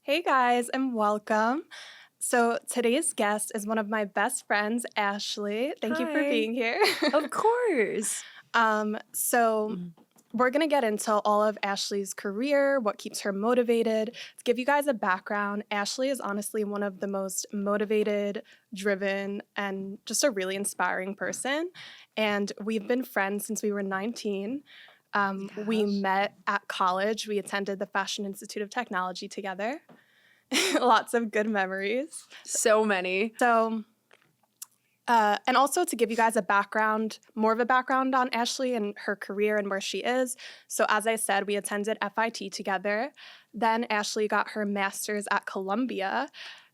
Hey guys, and welcome. So today's guest is one of my best friends, Ashley. Thank you for Hi. being here. Of course. So Mm. we're gonna get into all of Ashley's career, what keeps her motivated. To give you guys a background, Ashley is honestly one of the most motivated, driven, and just a really inspiring person. And we've been friends since we were 19. We Gosh. met at college. We attended the Fashion Institute of Technology together. Lots of good memories. So many. So, and also to give you guys more of a background on Ashley and her career and where she is. So, as I said, we attended FIT together. Then Ashley got her master's at Columbia,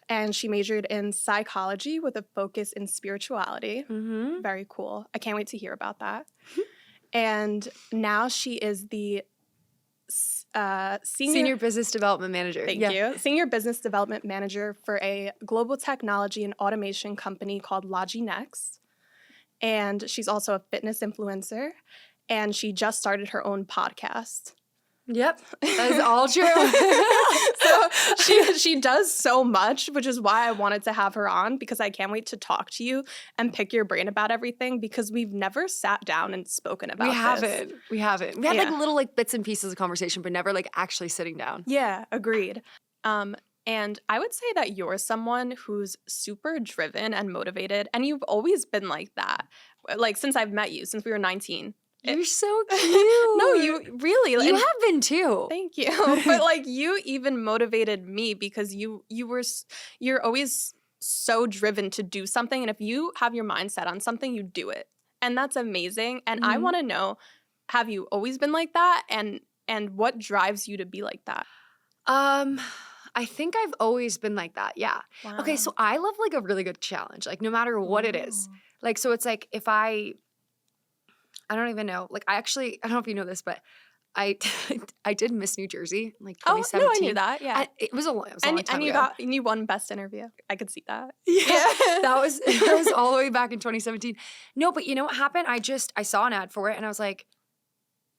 and she majored in psychology with a focus in spirituality. Mm-hmm. Very cool. I can't wait to hear about that. And now she is the Senior Business Development Manager. Thank you. Senior Business Development Manager for a global technology and automation company called Loginex. And she's also a fitness influencer. And she just started her own podcast. Yep. That is all true. So she does so much, which is why I wanted to have her on, because I can't wait to talk to you and pick your brain about everything, because we've never sat down and spoken about We this. haven't. We haven't. We had Yeah. little bits and pieces of conversation, but never actually sitting down. Yeah, agreed. And I would say that you're someone who's super driven and motivated, and you've always been like that. Since I've met you, since we were 19. You're so cute. No, you really. You have been too. Thank you. But you even motivated me because you're always so driven to do something, and if you have your mind set on something, you do it. And that's amazing. And I Mhm. want to know, have you always been like that? And what drives you to be like that? I think I've always been like that. Yeah. Wow. Okay, so I love a really good challenge, no matter what it is. So it's if I don't even know. I don't know if you know this, but I I did Miss New Jersey in Oh, 2017. no, I knew that. Yeah. It was a long time And ago. you won best interview. I could see that. Yeah. That was all the way back in 2017. No, but you know what happened? I saw an ad for it and I was like,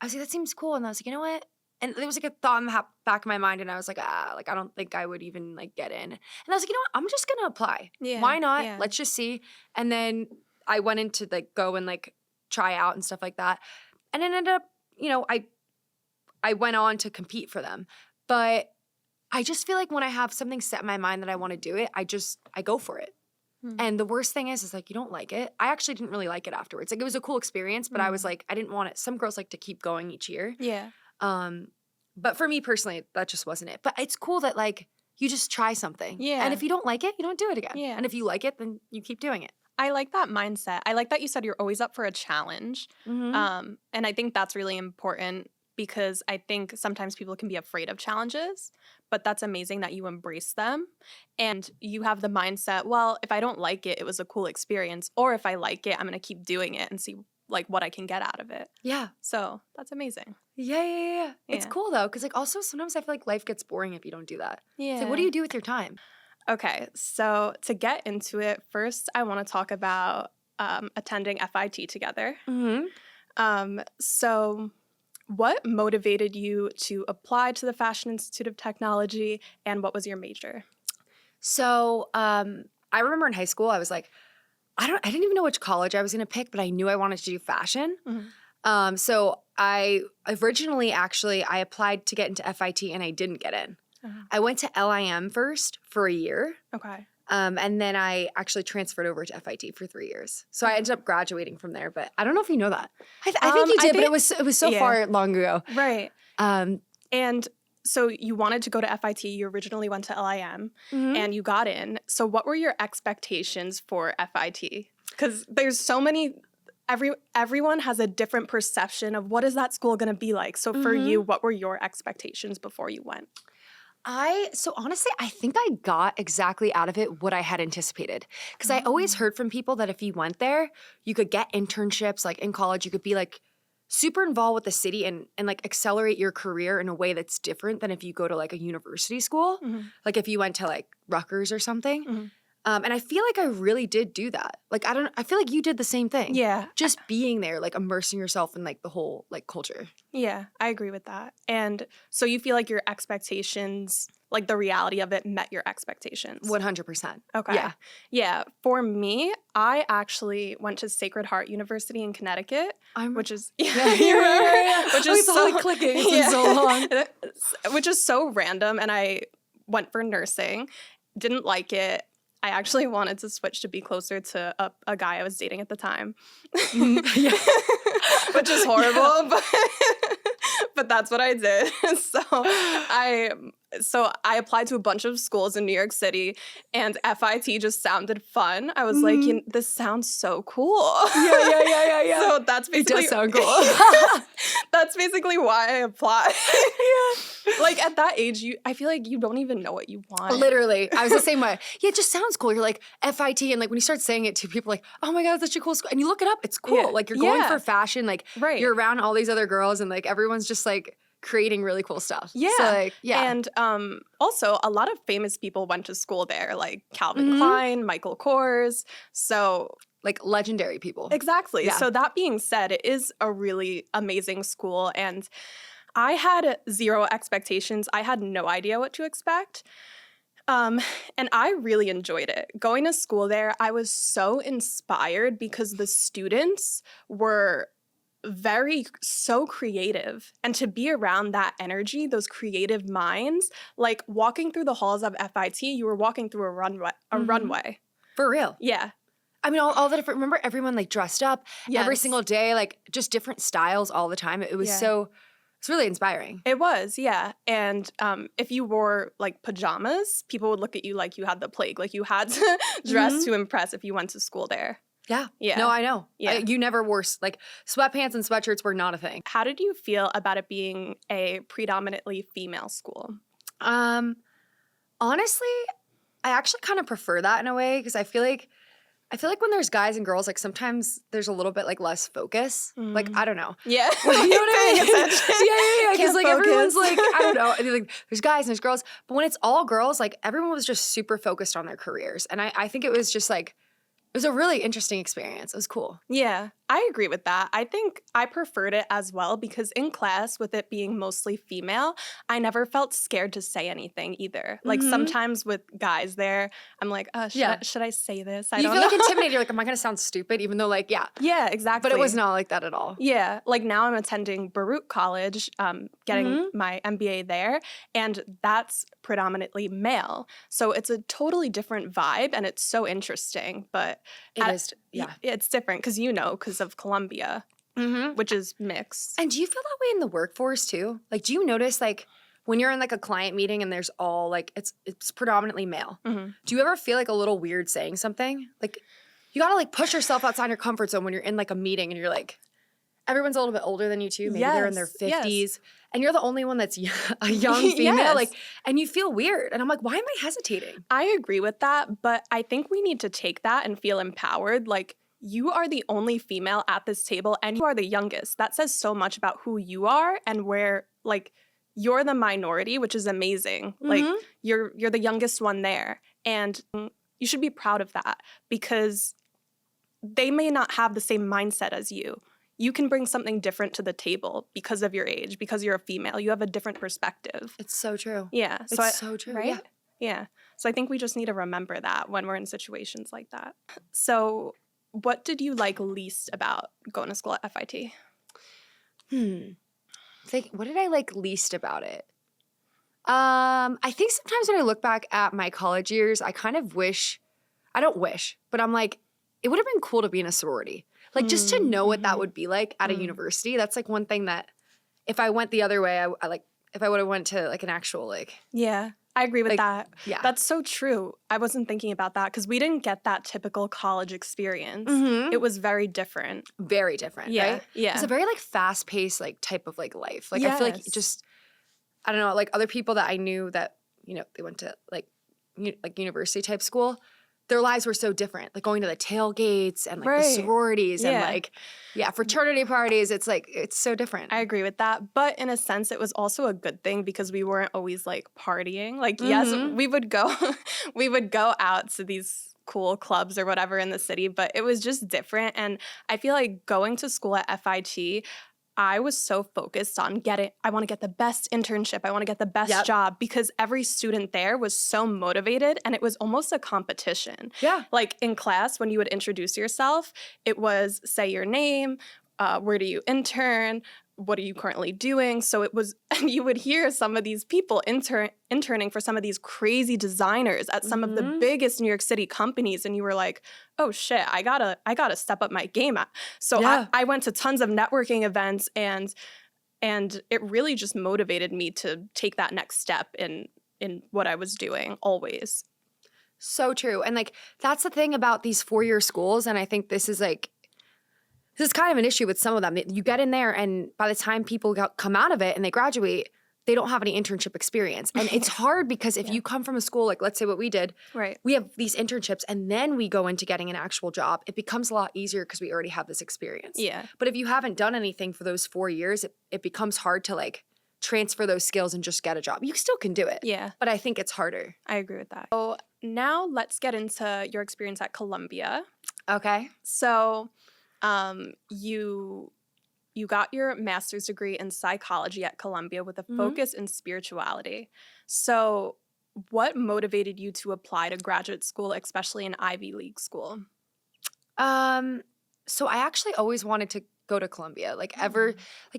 that seems cool. And I was like, you know what? And there was a thought in the back of my mind, and I was like, I don't think I would even get in. And I was like, you know what? I'm just gonna apply. Yeah. Why not? Yeah. Let's just see. And then I went into go and try out and stuff like that. And it ended up, I went on to compete for them. But I just feel when I have something set in my mind that I want to do it, I go for it. And the worst thing is you don't like it. I actually didn't really like it afterwards. It was a cool experience, but I was I didn't want it. Some girls like to keep going each year. Yeah. But for me personally, that just wasn't it. But it's cool that you just try something. Yeah. And if you don't like it, you don't do it again. Yeah. And if you like it, then you keep doing it. I like that mindset. I like that you said you're always up for a challenge. Mm-hmm. And I think that's really important, because I think sometimes people can be afraid of challenges, but that's amazing that you embrace them and you have the mindset, well, if I don't like it, it was a cool experience, or if I like it, I'm going to keep doing it and see what I can get out of it. Yeah. So that's amazing. Yeah. It's Yeah. cool though, because also sometimes I feel life gets boring if you don't do that. Yeah. It's what do you do with your time? Okay, so to get into it, first I want to talk about attending FIT together. Mm-hmm. So what motivated you to apply to the Fashion Institute of Technology, and what was your major? So I remember in high school, I was I didn't even know which college I was going to pick, but I knew I wanted to do fashion. Mm-hmm. So I originally I applied to get into FIT and I didn't get in. Uh-huh. I went to LIM first for a year. Okay. And then I actually transferred over to FIT for 3 years. So I ended up graduating from there, but I don't know if you know that. I think you did, but it was so far long ago. Right. And so you wanted to go to FIT. You originally went to LIM, mm-hmm. and you got in. So what were your expectations for FIT? Because there's so many. Everyone has a different perception of what is that school going to be like. So for Mm-hmm. you, what were your expectations before you went? So honestly, I think I got exactly out of it what I had anticipated. Because I always heard from people that if you went there, you could get internships. In college, you could be super involved with the city and accelerate your career in a way that's different than if you go to a university school. Mm-hmm. If you went to Rutgers or something. Mm-hmm. And I feel like I really did do that. Like, I feel like you did the same thing. Yeah. Just being there, like immersing yourself in like the whole like culture. Yeah, I agree with that. And so you feel like your expectations, like the reality of it met your expectations. 100%. Okay. Yeah. Yeah. For me, I actually went to Sacred Heart University in Connecticut, which is you remember? Which is it's all like clicking. It's been so long. which is so random. And I went for nursing, didn't like it. I actually wanted to switch to be closer to a guy I was dating at the time, which is horrible, but that's what I did. So I applied to a bunch of schools in New York City, and FIT just sounded fun. I was like, this sounds so cool. Yeah. So that's basically It does sound cool. That's basically why I applied. Like at that age, I feel like you don't even know what you want. Literally. I was the same way. Yeah, it just sounds cool. You're like FIT, and like when you start saying it to people, like, oh my God, that's such a cool school. And you look it up, it's cool. Yeah. Like you're going for fashion, like you're around all these other girls, and like everyone's just like creating really cool stuff. Yeah. So, like, yeah. And also a lot of famous people went to school there, like Calvin Klein, Michael Kors. So like legendary people. Exactly. Yeah. So that being said, it is a really amazing school, and I had zero expectations. I had no idea what to expect. And I really enjoyed it. Going to school there, I was so inspired because the students were so creative. And to be around that energy, those creative minds, like walking through the halls of FIT, you were walking through a runway. For real. Yeah. I mean, all the different, remember everyone like dressed up every single day, like just different styles all the time. It was it's really inspiring. It was, yeah. And if you wore like pajamas, people would look at you like you had the plague, like you had to dress to impress if you went to school there. Yeah. Yeah. No, I know. Yeah. You never wore, like, sweatpants and sweatshirts were not a thing. How did you feel about it being a predominantly female school? Honestly, I actually kind of prefer that in a way because I feel like when there's guys and girls, like sometimes there's a little bit like less focus. Like, I don't know. Yeah. You know what I mean? Yeah. Because like focus. everyone's like, I don't know. Like, there's guys and there's girls. But when it's all girls, like everyone was just super focused on their careers. And I think it was just like, it was a really interesting experience. It was cool. Yeah, I agree with that. I think I preferred it as well because in class, with it being mostly female, I never felt scared to say anything either. Like sometimes with guys there, I'm like, should I say this? I you don't feel know. like intimidated. You're like, am I going to sound stupid? Even though like, yeah. Yeah, exactly. But it was not like that at all. Yeah, like now I'm attending Baruch College, getting my MBA there, and that's predominantly male. So it's a totally different vibe, and it's so interesting. But it's different because of Columbia, which is mixed. And do you feel that way in the workforce too? Like, do you notice like when you're in like a client meeting and there's all like it's predominantly male? Do you ever feel like a little weird saying something? Like, you gotta like push yourself outside your comfort zone when you're in like a meeting and you're like, everyone's a little bit older than you too. Maybe they're in their 50s. And you're the only one that's a young female. Like, and you feel weird. And I'm like, why am I hesitating? I agree with that, but I think we need to take that and feel empowered. Like, you are the only female at this table and you are the youngest. That says so much about who you are and where, like, you're the minority, which is amazing. Like, you're the youngest one there. And you should be proud of that because they may not have the same mindset as you. You can bring something different to the table because of your age, because you're a female. You have a different perspective. It's so true. Yeah. It's so true. Right? Yeah. So I think we just need to remember that when we're in situations like that. So what did you like least about going to school at FIT? What did I like least about it? I think sometimes when I look back at my college years, I kind of I don't wish, but I'm like, it would have been cool to be in a sorority. Like, just to know what that would be like at a university. That's like one thing that if I went the other way, I like, if I would have went to like an actual like. Yeah, I agree with that. Yeah. That's so true. I wasn't thinking about that because we didn't get that typical college experience. It was very different. Very different, right? Yeah. It's a very like fast-paced like type of like life. Like, I feel like just, I don't know, like other people that I knew that, you know, they went to like university type school, their lives were so different. Like going to the tailgates and like the sororities and like, fraternity parties. It's like, it's so different. I agree with that. But in a sense, it was also a good thing because we weren't always like partying. Like, yes, we would go out to these cool clubs or whatever in the city, but it was just different. And I feel like going to school at FIT, I was so focused on I want to get the best internship. I want to get the best Yep. job because every student there was so motivated and it was almost a competition. Yeah. Like in class, when you would introduce yourself, it was say your name, where do you intern, what are you currently doing? So it was, you would hear some of these people interning for some of these crazy designers at some of the biggest New York City companies. And you were like, oh shit, I gotta step up my game. So Yeah. I went to tons of networking events and it really just motivated me to take that next step in what I was doing always. So true. And like, that's the thing about these 4-year schools. And I think this is kind of an issue with some of them. You get in there and by the time people come out of it and they graduate, they don't have any internship experience. And it's hard because if you come from a school, like let's say what we did, Right. we have these internships and then we go into getting an actual job. It becomes a lot easier because we already have this experience. Yeah. But if you haven't done anything for those 4 years, it becomes hard to like transfer those skills and just get a job. You still can do it. Yeah. But I think it's harder. I agree with that. So now let's get into your experience at Columbia. Okay. So you got your master's degree in psychology at Columbia with a focus in spirituality. So what motivated you to apply to graduate school, especially an Ivy League school? So I actually always wanted to go to Columbia, like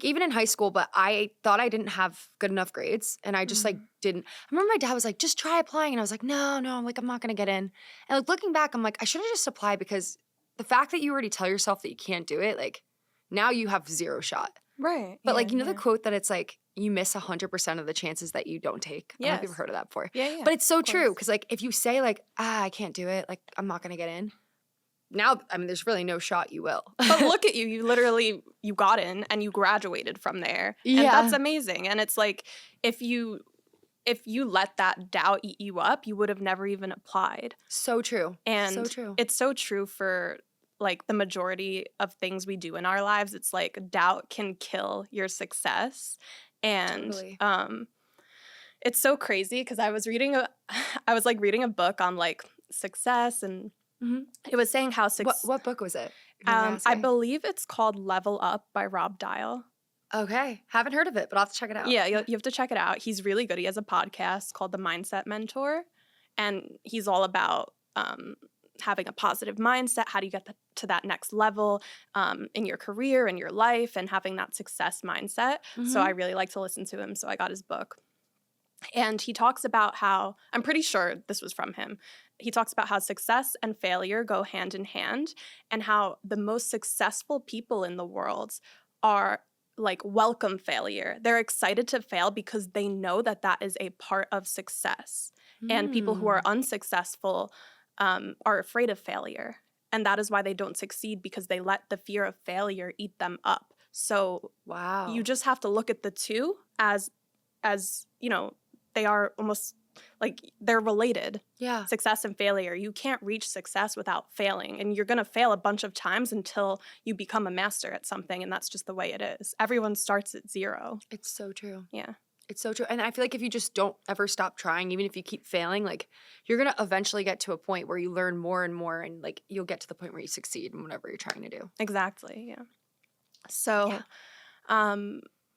even in high school, but I thought I didn't have good enough grades and I just like didn't. I remember my dad was like, just try applying. And I was like, no, I'm like, I'm not going to get in. And like looking back, I'm like, I should have just applied because the fact that you already tell yourself that you can't do it, like now you have zero shot. Right. But like, you know, the quote that it's like, you miss 100% of the chances that you don't take. I don't know if you've Yes. heard of that before. Yeah. But it's so true. course. Cause like, if you say like, I can't do it, like I'm not going to get in. Now, I mean, there's really no shot you will. But look at you. You got in and you graduated from there. And Yeah. that's amazing. And it's like, if you let that doubt eat you up, you would have never even applied. So true. And so true. it's so true for like the majority of things we do in our lives. It's like doubt can kill your success. And Totally. it's so crazy because I was reading a book on like success and it was saying how success. What book was it? If you don't mind I asking. believe it's called Level Up by Rob Dial. Okay. Haven't heard of it, but I'll have to check it out. Yeah, you have to check it out. He's really good. He has a podcast called The Mindset Mentor, and he's all about having a positive mindset. How do you get to that next level in your career, in your life, and having that success mindset? So I really like to listen to him, so I got his book. And he talks about how, I'm pretty sure this was from him, he talks about how success and failure go hand in hand and how the most successful people in the world are like welcome failure. They're excited to fail because they know that that is a part of success. And people who are unsuccessful are afraid of failure. And that is why they don't succeed, because they let the fear of failure eat them up. So Wow. you just have to look at the two as you know, they are almost like they're related. Yeah. Success and failure. You can't reach success without failing. And you're going to fail a bunch of times until you become a master at something. And that's just the way it is. Everyone starts at zero. It's so true. Yeah. It's so true. And I feel like if you just don't ever stop trying, even if you keep failing, like you're going to eventually get to a point where you learn more and more and like you'll get to the point where you succeed in whatever you're trying to do. Exactly. Yeah. So,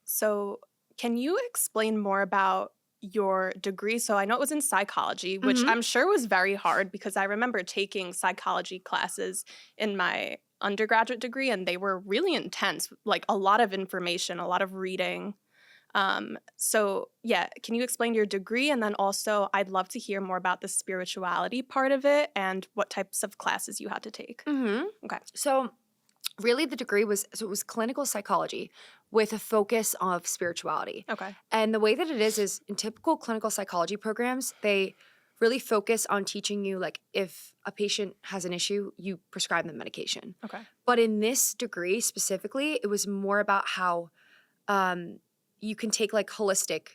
so can you explain more about your degree? So I know it was in psychology, which I'm sure was very hard because I remember taking psychology classes in my undergraduate degree and they were really intense, like a lot of information, a lot of reading. So yeah, can you explain your degree? And then also I'd love to hear more about the spirituality part of it and what types of classes you had to take. Okay. So really the degree was clinical psychology with a focus of spirituality. Okay. And the way that it is in typical clinical psychology programs, they really focus on teaching you, like, if a patient has an issue, you prescribe them medication. Okay. But in this degree specifically, it was more about how you can take, like, holistic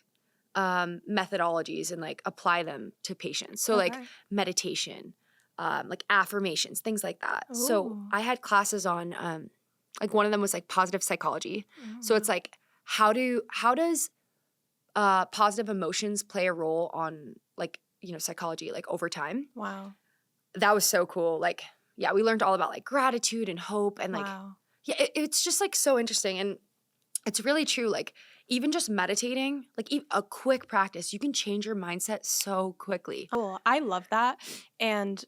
methodologies and, like, apply them to patients. So, like, meditation, like, affirmations, things like that. Ooh. So I had classes on like one of them was like positive psychology. So it's like how does positive emotions play a role on, like, you know, psychology, like, over time? Wow. that was so cool. Like, yeah, we learned all about like gratitude and hope and like, Wow. yeah, it's just like so interesting. And it's really true. Like, even just meditating, like a quick practice, you can change your mindset so quickly. Cool. I love that. And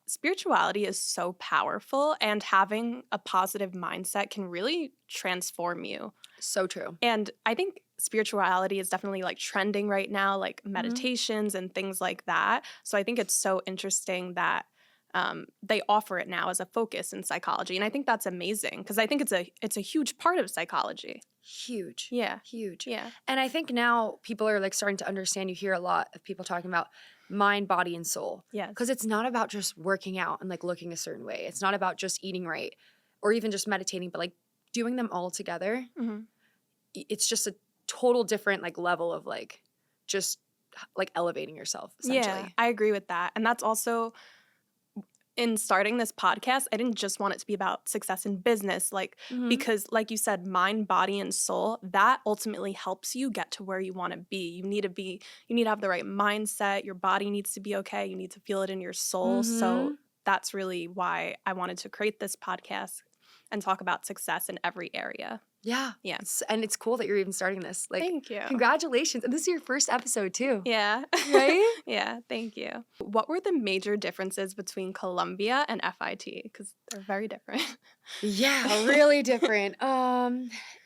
spirituality is so powerful, and having a positive mindset can really transform you. So true. And I think spirituality is definitely like trending right now, like Mhm. meditations and things like that. So I think it's so interesting that they offer it now as a focus in psychology, and I think that's amazing because I think it's a huge part of psychology. Huge. Yeah, Huge. yeah, And I think now people are like starting to understand. You hear a lot of people talking about mind, body, and soul. yes, Because it's not about just working out and like looking a certain way. It's not about just eating right or even just meditating, but like doing them all together. Mhm. It's just a total different like level of like just like elevating yourself essentially. Yeah. I agree with that, and that's also in starting this podcast, I didn't just want it to be about success in business, like Mhm. because like you said, mind, body, and soul, that ultimately helps you get to where you want to be. You need to have the right mindset, your body needs to be okay, you need to feel it in your soul. So Mhm. that's really why I wanted to create this podcast and talk about success in every area. Yeah. Yeah. And it's cool that you're even starting this. Like, Thank you. congratulations. And this is your first episode too. Yeah. Right? Yeah, thank you. What were the major differences between Columbia and FIT? Because they're very different. Yeah, really different.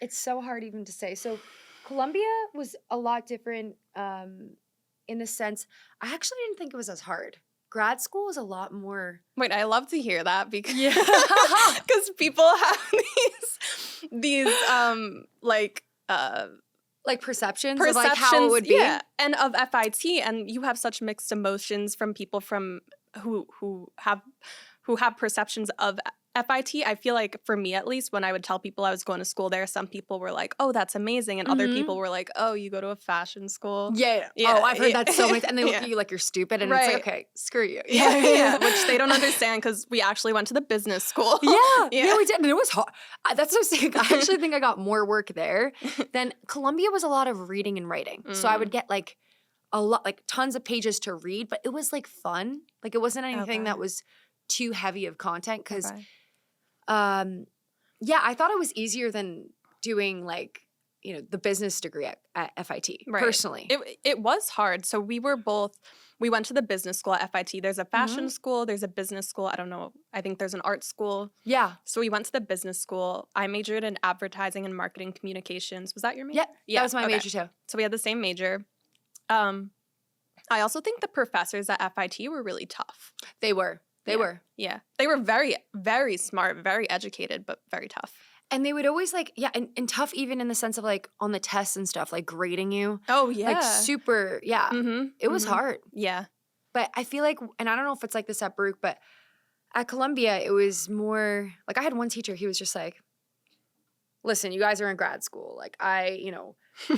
It's so hard even to say. So Columbia was a lot different in the sense I actually didn't think it was as hard. Grad school is a lot more. Wait, I love to hear that because Yeah. because people have these like Like perceptions, perceptions, of like how it would be. yeah, and of FIT, and you have such mixed emotions from people from who have perceptions of FIT. I feel like for me at least, when I would tell people I was going to school there, some people were like, "Oh, that's amazing," and other Mhm. people were like, "Oh, you go to a fashion school." Yeah. Yeah, Oh, I've heard yeah. that so many times. And they look Yeah. at you like you're stupid. And it's Right. like, okay, screw you. Yeah, which they don't understand because we actually went to the business school. Yeah, we did. And it was hard. That's what I'm saying. I actually think I got more work there than Columbia was a lot of reading and writing. So I would get like a lot, like tons of pages to read, but it was like fun. Like it wasn't anything Okay. that was too heavy of content because, Okay. yeah, I thought it was easier than doing like, the business degree at FIT Right. personally. It was hard. So we went to the business school at FIT. There's a fashion school, there's a business school. I don't know. I think there's an art school. Yeah. So we went to the business school. I majored in advertising and marketing communications. Was that your major? Yeah, that was my okay. major too. So we had the same major. I also think the professors at FIT were really tough. They were. Yeah. They were very, very smart, very educated, but very tough. And they would always like, yeah, and tough even in the sense of like on the tests and stuff, like grading you. Oh, yeah. Like super, yeah. Mm-hmm. It was hard. Yeah. But I feel like, and I don't know if it's like this at Baruch, but at Columbia, it was more, like I had one teacher, he was just like, listen, you guys are in grad school. Like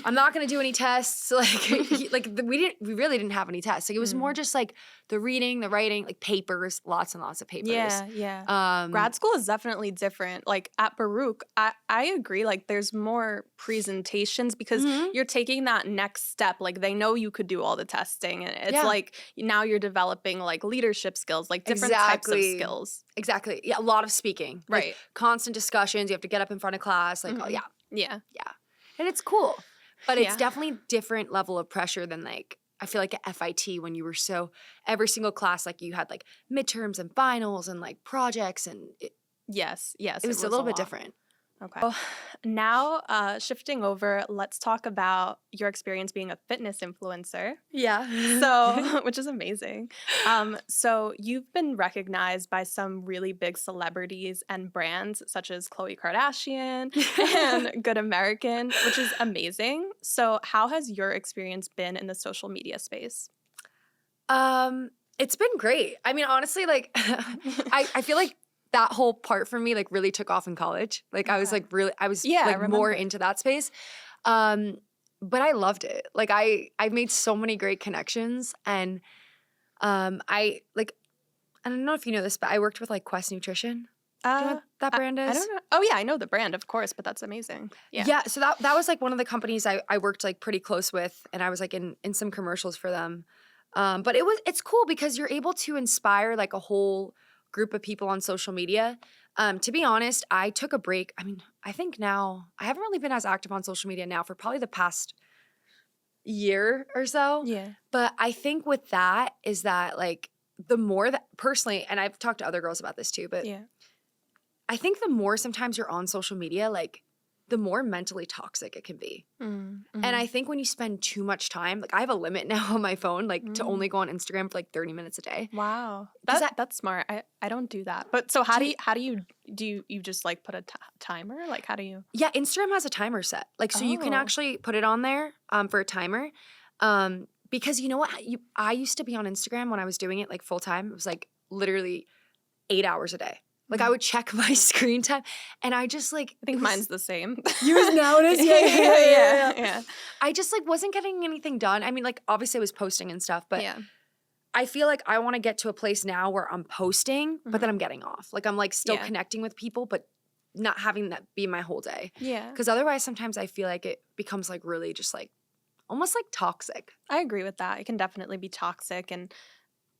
I'm not going to do any tests. Like we really didn't have any tests. Like it was more just like the reading, the writing, like papers, lots and lots of papers. Yeah. Grad school is definitely different. Like at Baruch, I agree. Like there's more presentations because you're taking that next step. Like they know you could do all the testing, and it's like now you're developing like leadership skills, like different types of skills. Exactly. Yeah, a lot of speaking. Right. Like, constant discussions. You have to get up in front of class. Like, oh yeah. Yeah. And it's cool. But it's definitely different level of pressure than like, I feel like at FIT when you were every single class, like you had like midterms and finals and like projects and Yes. It was a little bit different. Okay. Well, now shifting over, let's talk about your experience being a fitness influencer. Yeah. So, which is amazing. So you've been recognized by some really big celebrities and brands such as Khloe Kardashian and Good American, which is amazing. So how has your experience been in the social media space? It's been great. I mean, honestly, like I feel like that whole part for me like really took off in college. Like I was like really, I was like more into that space. But I loved it. Like I made so many great connections, and I don't know if you know this, but I worked with like Quest Nutrition. Do you know what that brand is? I don't know. Oh yeah, I know the brand, of course, but that's amazing. Yeah. So that was like one of the companies I worked like pretty close with, and I was like in some commercials for them. But it's cool because you're able to inspire like a whole group of people on social media. To be honest, I took a break. I mean, I think now I haven't really been as active on social media now for probably the past year or so. Yeah. But I think with that is that like the more that personally, and I've talked to other girls about this too, but Yeah. I think the more sometimes you're on social media, like the more mentally toxic it can be. Mm-hmm. And I think when you spend too much time, like I have a limit now on my phone, like to Mm. only go on Instagram for like 30 minutes a day. Wow. 'Cause That's smart. I don't do that. But so Do you just like put a timer? Like how do you? Yeah, Instagram has a timer set. Like so you can Oh. actually put it on there for a timer. Because you know what? I used to be on Instagram when I was doing it like full time. It was like literally 8 hours a day. Like I would check my screen time and I just like I think mine's the same. yours now it is? Yeah. I just like wasn't getting anything done. I mean, like obviously I was posting and stuff, but Yeah. I feel like I want to get to a place now where I'm posting, but then Mhm. I'm getting off. Like I'm like still Yeah. connecting with people, but not having that be my whole day. Yeah. Because otherwise, sometimes I feel like it becomes like really just like almost like toxic. I agree with that. It can definitely be toxic. And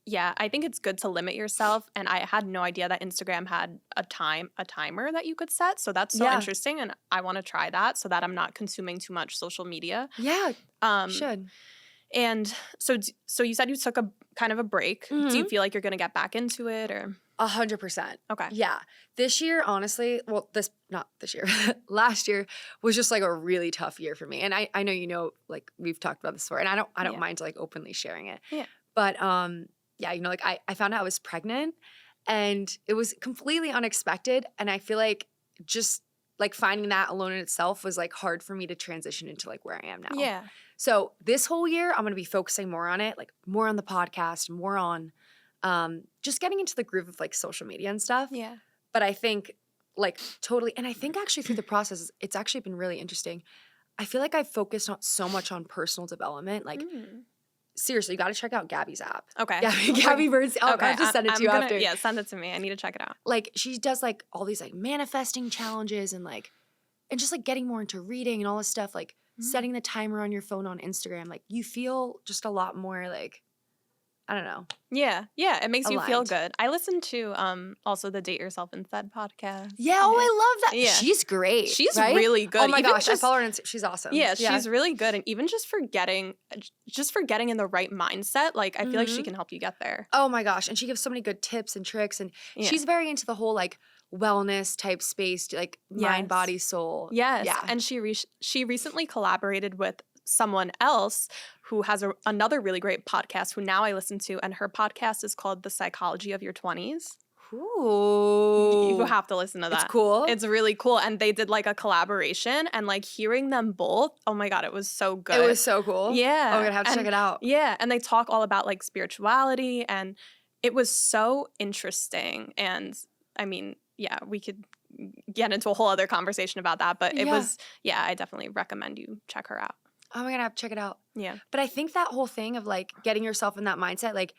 yeah, I think it's good to limit yourself. And I had no idea that Instagram had a timer that you could set. So that's so Yeah. interesting. And I want to try that so that I'm not consuming too much social media. Yeah, Um, should. and so you said you took a kind of a break. Do you feel like you're going to get back into it or? 100%. Okay. Yeah. This year, honestly, well, not this year, last year was just like a really tough year for me. And I know, you know, like we've talked about this before and I don't Yeah. mind like openly sharing it. Yeah. But yeah, you know, like I found out I was pregnant and it was completely unexpected. And I feel like just like finding that alone in itself was like hard for me to transition into like where I am now. Yeah. So this whole year, I'm going to be focusing more on it, like more on the podcast, more on just getting into the groove of like social media and stuff. Yeah. But I think like totally, and I think actually through the process, it's actually been really interesting. I feel like I've focused on so much on personal development. Like seriously, you got to check out Gabby's app. Okay. Gabby Bird's. I'll just send it to you after. Yeah, send it to me. I need to check it out. Like she does like all these like manifesting challenges and just like getting more into reading and all this stuff. Like setting the timer on your phone on Instagram. Like you feel just a lot more like, I don't know. Yeah. Yeah. It makes you feel Aligned. good. I listened to also the Date Yourself Instead podcast. Yeah, oh, I love that. Yeah. She's great. She's right? really good. Oh my Even gosh, I just- follow her on Instagram. She's awesome. Yeah, she's really good. And even just for getting in the right mindset, like I feel like she can help you get there. Oh my gosh, and she gives so many good tips and tricks, and Yeah. she's very into the whole like wellness type space, like mind, Yes. body, soul. Yes. Yeah. And she recently collaborated with someone else who has another really great podcast who now I listen to, and her podcast is called The Psychology of Your 20s. Ooh. You have to listen to that. It's cool. It's really cool. And they did like a collaboration, and like hearing them both, oh my God, it was so good. It was so cool. Yeah. Oh, I'm gonna have to check it out. Yeah. And they talk all about like spirituality, and it was so interesting. And I mean, yeah, we could get into a whole other conversation about that, but it Yeah. was, yeah, I definitely recommend you check her out. Oh my God, I have to check it out. Yeah. But I think that whole thing of like getting yourself in that mindset, like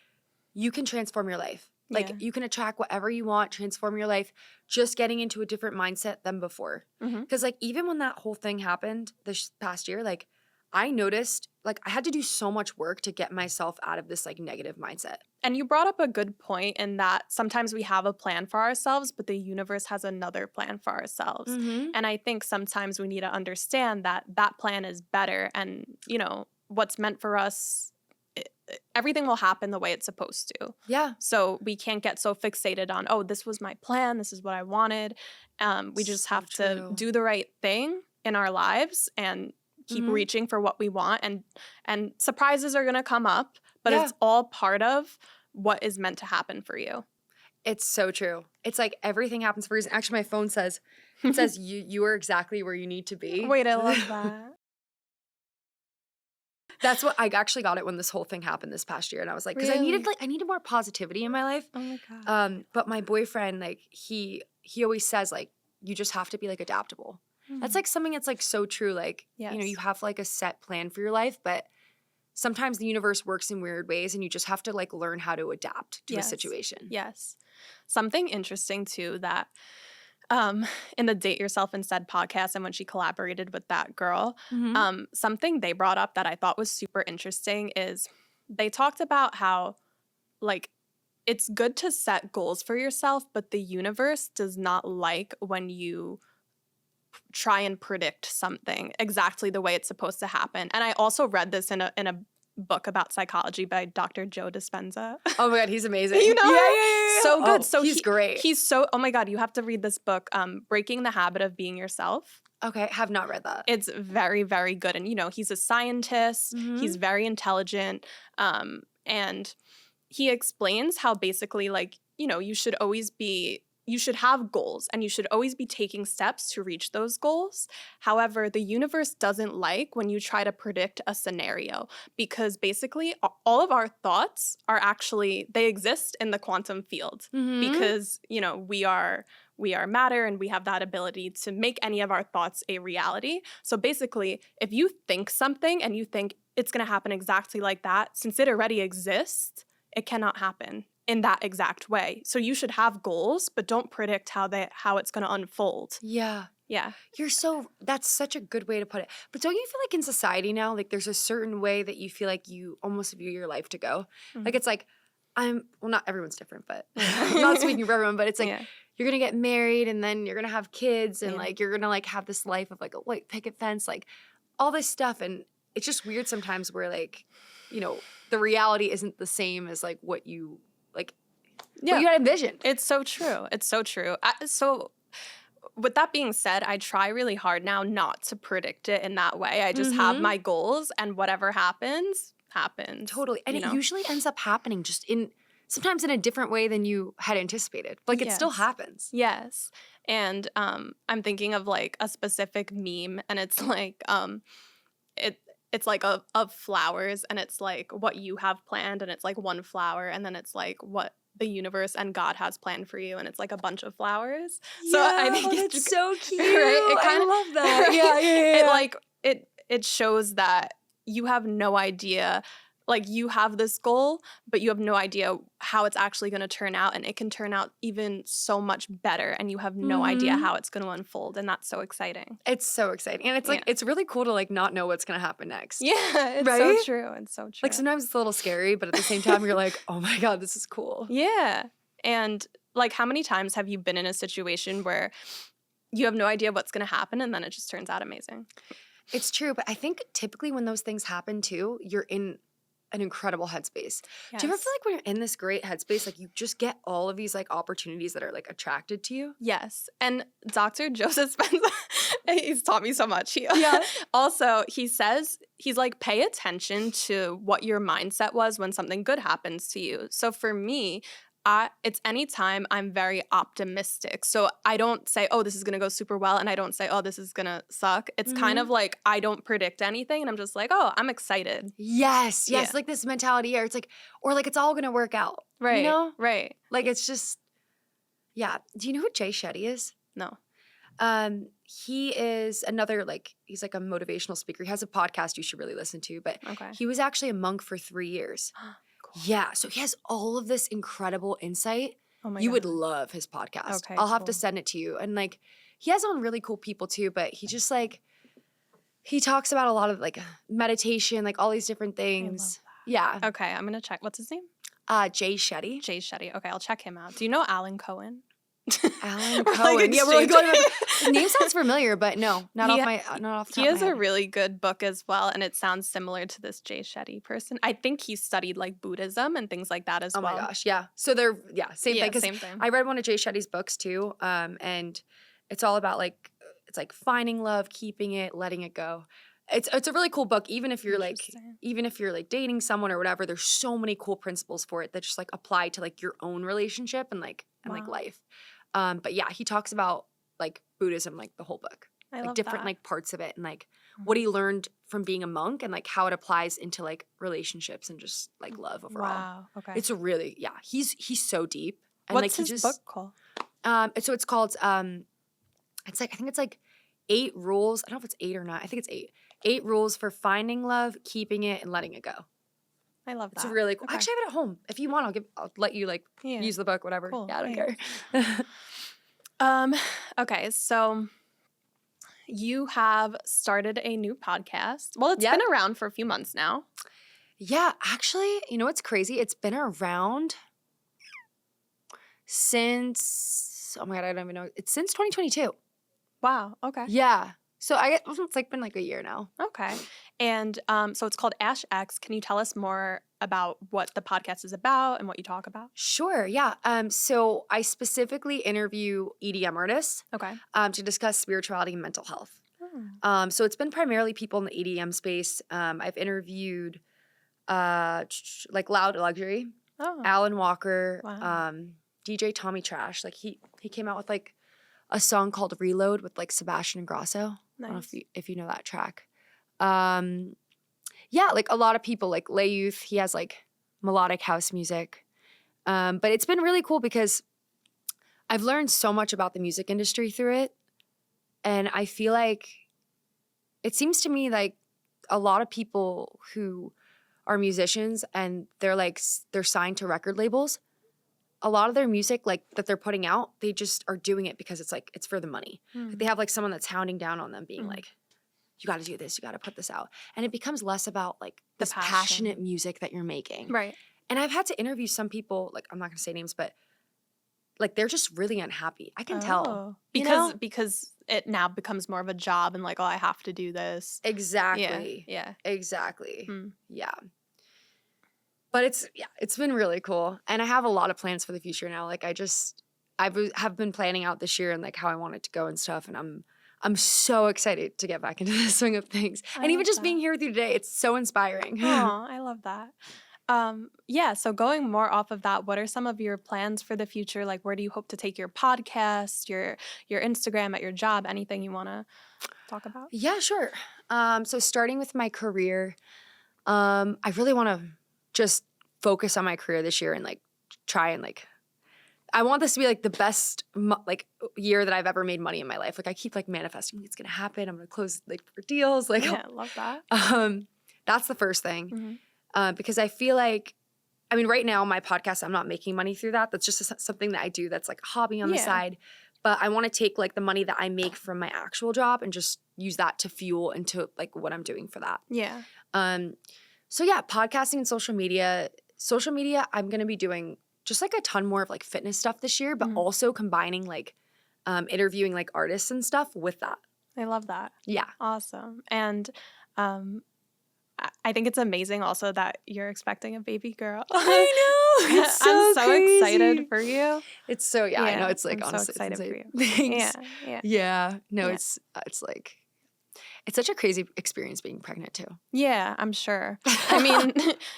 you can transform your life. Like Yeah. you can attract whatever you want, transform your life, just getting into a different mindset than before. Mhm. Because like even when that whole thing happened this past year, like I noticed like I had to do so much work to get myself out of this like negative mindset. And you brought up a good point in that sometimes we have a plan for ourselves, but the universe has another plan for ourselves. Mm-hmm. And I think sometimes we need to understand that that plan is better, and, you know, what's meant for us, everything will happen the way it's supposed to. Yeah. So we can't get so fixated on, oh, this was my plan, this is what I wanted. We just So have to true. do the right thing in our lives and keep Mhm. reaching for what we want. And surprises are going to come up, but Yeah. it's all part of what is meant to happen for you. It's so true. It's like everything happens for a reason. Actually, my phone says, it says you are exactly where you need to be. Wait, I love that. That's what I actually got it when this whole thing happened this past year. And I was like, because Really? I needed more positivity in my life. Oh my God. But my boyfriend, like he always says like, you just have to be like adaptable. That's like something that's like so true. Like, you know, Yes. you have like a set plan for your life, but sometimes the universe works in weird ways and you just have to like learn how to adapt to a Yes. situation. Yes. Something interesting too that in the Date Yourself Instead podcast, and when she collaborated with that girl, Mhm. something they brought up that I thought was super interesting is they talked about how, like, it's good to set goals for yourself, but the universe does not like when you try and predict something exactly the way it's supposed to happen. And I also read this in a book about psychology by Dr. Joe Dispenza. Oh my God, he's amazing. You know, Yeah. so good. Oh, So he's great. He's so, oh my God, you have to read this book, Breaking the Habit of Being Yourself. Okay, have not read that. It's very, very good. And, you know, he's a scientist. He's very intelligent. And he explains how basically, like, you know, you should have goals and you should always be taking steps to reach those goals. However, the universe doesn't like when you try to predict a scenario, because basically all of our thoughts are actually, they exist in the quantum field, because, you know, we are matter and we have that ability to make any of our thoughts a reality. So basically, if you think something and you think it's going to happen exactly like that, since it already exists, it cannot happen in that exact way. So you should have goals, but don't predict how it's going to unfold. Yeah. Yeah. That's such a good way to put it. But don't you feel like in society now, like there's a certain way that you feel like you almost view your life to go? Like it's like, not everyone's different, but I'm not speaking for everyone, but it's like, you're going to get married and then you're going to have kids and like, you're going to like have this life of like a white picket fence, like all this stuff. And it's just weird sometimes where like, you know, the reality isn't the same as like what you like, what you had envisioned. It's so true. It's so true. So with that being said, I try really hard now not to predict it in that way. I just have my goals and whatever happens. Totally. And it usually ends up happening just sometimes in a different way than you had anticipated. Like it still happens. Yes. And I'm thinking of like a specific meme, and it's like it's like of flowers, and it's like what you have planned, and it's like one flower, and then it's like what the universe and God has planned for you, and it's like a bunch of flowers. Yeah, so I think it's so cute. Right? I love that. Right? Yeah. It like it shows that you have no idea. Like you have this goal, but you have no idea how it's actually going to turn out, and it can turn out even so much better, and you have no idea how it's going to unfold, and that's so exciting. It's so exciting, and it's like it's really cool to like not know what's going to happen next. Yeah, it's so true. It's so true. Like sometimes it's a little scary, but at the same time, you're like, oh my God, this is cool. Yeah, and like how many times have you been in a situation where you have no idea what's going to happen, and then it just turns out amazing? It's true, but I think typically when those things happen too, you're in an incredible headspace. Yes. Do you ever feel like when you're in this great headspace, like you just get all of these like opportunities that are like attracted to you? Yes. And Dr. Joseph Spencer, he's taught me so much. Also, he says, he's like, pay attention to what your mindset was when something good happens to you. So for me, it's anytime I'm very optimistic. So I don't say, oh, this is going to go super well. And I don't say, oh, this is going to suck. It's kind of like I don't predict anything. And I'm just like, oh, I'm excited. Yes. Like this mentality or it's like, or like it's all going to work out. Right. You know? Right. Like it's just, yeah. Do you know who Jay Shetty is? No. He is another he's like a motivational speaker. He has a podcast you should really listen to. But he was actually a monk for 3 years. Cool. Yeah, so he has all of this incredible insight. Oh my God. You would love his podcast. Okay, I'll have to send it to you. And like he has on really cool people too, but he just like he talks about a lot of like meditation, like all these different things. Yeah. Okay, I'm gonna check. What's his name? Jay Shetty. Jay Shetty. Okay, I'll check him out. Do you know Alan Cohen? Alan Cohen. Yeah, we're like going the name sounds familiar, but no, not off the top of my head. He has a really good book as well, and it sounds similar to this Jay Shetty person. I think he studied like Buddhism and things like that as well. Oh my gosh, yeah. So they're same thing. Same thing. I read one of Jay Shetty's books too, and it's all about like it's like finding love, keeping it, letting it go. It's a really cool book. Even if you're like dating someone or whatever, there's so many cool principles for it that just like apply to like your own relationship and like life. But yeah, he talks about like Buddhism, like the whole book, like different like parts of it and like what he learned from being a monk and like how it applies into like relationships and just like love overall. Wow. Okay. It's a really he's so deep. And what's like his book called? So it's called it's like I think it's like 8 rules. I don't know if it's 8 or not. I think it's 8. 8 rules for finding love, keeping it, and letting it go. I love that. It's really cool. Okay. Actually, I have it at home. If you want, I'll let you like use the book, whatever. Cool. Yeah, I don't care. Okay, so you have started a new podcast. Well, it's been around for a few months now. Yeah, actually, you know what's crazy? It's been around since, oh my God, I don't even know. It's since 2022. Wow. Okay. Yeah. So I guess it's like been like a year now. Okay. And so it's called Ash X. Can you tell us more about what the podcast is about and what you talk about? Sure, yeah. So I specifically interview EDM artists Okay. to discuss spirituality and mental health. Oh. So it's been primarily people in the EDM space. I've interviewed like Loud Luxury, Oh. Alan Walker, Wow. DJ Tommy Trash. Like he came out with like a song called Reload with like Sebastian Ingrosso. I don't know Nice. if you know that track. Yeah, like a lot of people like Lay Youth. He has like melodic house music. But it's been really cool because I've learned so much about the music industry through it. And I feel like it seems to me like a lot of people who are musicians and they're signed to record labels, a lot of their music like that they're putting out, they just are doing it because it's for the money. Like, they have like someone that's hounding down on them being like, you got to do this, you got to put this out. And it becomes less about like The this passion. passionate music that you're making. Right. And I've had to interview some people, like I'm not going to say names, but like they're just really unhappy. I can tell. You know? Because it now becomes more of a job and like, oh, I have to do this. Exactly. Yeah. Exactly. Hmm. Yeah. But it's been really cool. And I have a lot of plans for the future now. Like have been planning out this year and like how I want it to go and stuff. And I'm so excited to get back into the swing of things. I And even love just that. being here with you today, it's so inspiring. Oh, I love that. Yeah, so going more off of that, what are some of your plans for the future? Like, where do you hope to take your podcast, your Instagram, at your job, anything you want to talk about? Yeah, sure. So starting with my career, I really want to just focus on my career this year and like try and like I want this to be like the best like year that I've ever made money in my life. Like I keep like manifesting it's gonna happen. I'm gonna close like for deals. Like Yeah, love that. that's the first thing. Mhm. Because I feel like I mean right now my podcast I'm not making money through that. That's just something that I do that's like a hobby on the Yeah. side. But I want to take like the money that I make from my actual job and just use that to fuel into like what I'm doing for that. Yeah. So yeah, podcasting and social media. Social media, I'm gonna be doing just like a ton more of like fitness stuff this year, but Mhm. also combining like interviewing like artists and stuff with that. I love that. Yeah. Awesome. And I think it's amazing also that you're expecting a baby girl. I know. It's so I'm so crazy. excited for you. It's so I know Yeah, it's like I'm so honestly excited it's for insane. you. Thanks. Yeah. Yeah. No, Yeah. it's like it's such a crazy experience being pregnant too. Yeah, I'm sure. I mean,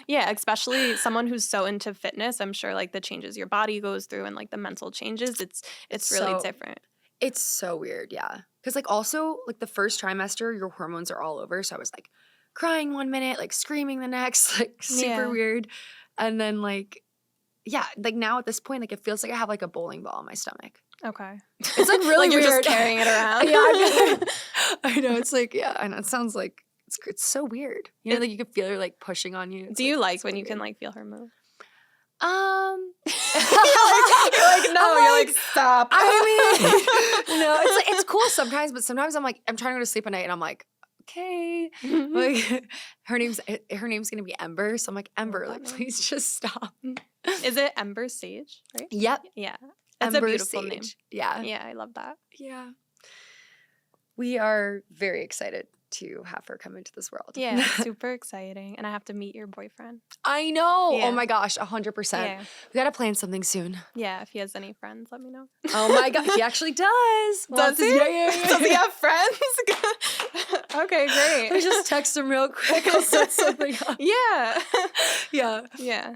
yeah, especially someone who's so into fitness, I'm sure like the changes your body goes through and like the mental changes, it's really so- different. It's so weird, yeah. Because like also like the first trimester, your hormones are all over. So I was like crying one minute, like screaming the next, like super Yeah. weird. And then like, yeah, like now at this point, like it feels like I have like a bowling ball in my stomach. Okay. It's like really Like you're weird. just carrying it around. Yeah, I know. It's like, yeah, I know. It sounds like it's so weird. You know, like you can feel her like pushing on you. It's Do you like it's when really you can weird. like feel her move? You're No, I'm you're like stop. I mean, no, it's like it's cool sometimes, but sometimes I'm like I'm trying to go to sleep at night and I'm like, okay, like her name's gonna be Ember, so I'm like Ember, that like name. please just stop. Is it Ember Sage, right? Yep, Yeah. That's Ember a beautiful name. Sage. Yeah, Yeah, I love that. yeah. We are very excited to have her come into this world. Yeah, it's super exciting. And I have to meet your boyfriend. I know. Yeah. Oh my gosh, 100%. Yeah. We gotta plan something soon. Yeah, if he has any friends, let me know. Oh my god, he actually does. Does he? Yeah. Does he have friends? Okay, Let me great. just text him real quick. I'll set something up. Yeah. Yeah, Yeah.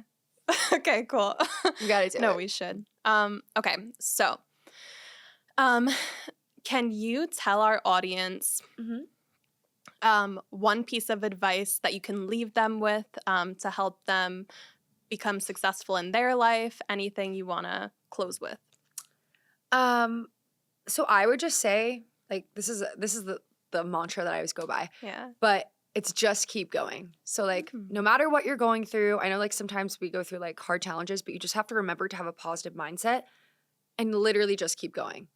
Okay, cool. we gotta do No, it. we should. Okay, so can you tell our audience one piece of advice that you can leave them with to help them become successful in their life? Anything you want to close with? So I would just say, like, this is the mantra that I always go by, Yeah. but it's just keep going. So like, no matter what you're going through, I know like sometimes we go through like hard challenges, but you just have to remember to have a positive mindset and literally just keep going.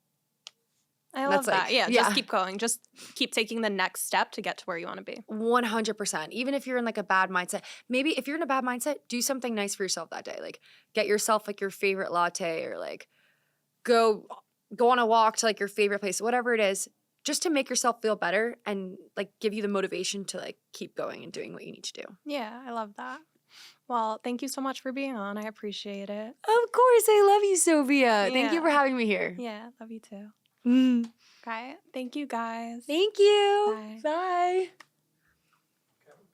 I love That's like, that. Yeah, yeah. just keep going. Just keep taking the next step to get to where you want to be. 100%. Even if you're in like a bad mindset, maybe if you're in a bad mindset, do something nice for yourself that day. Like get yourself like your favorite latte or like go on a walk to like your favorite place, whatever it is, just to make yourself feel better and like give you the motivation to like keep going and doing what you need to do. Yeah, I love that. Well, thank you so much for being on. I appreciate it. Of course, I love you, Sophia. Thank you for Yeah. having me here. Yeah, love you too. Mm. Okay. Thank you guys. Thank you. Bye. Bye.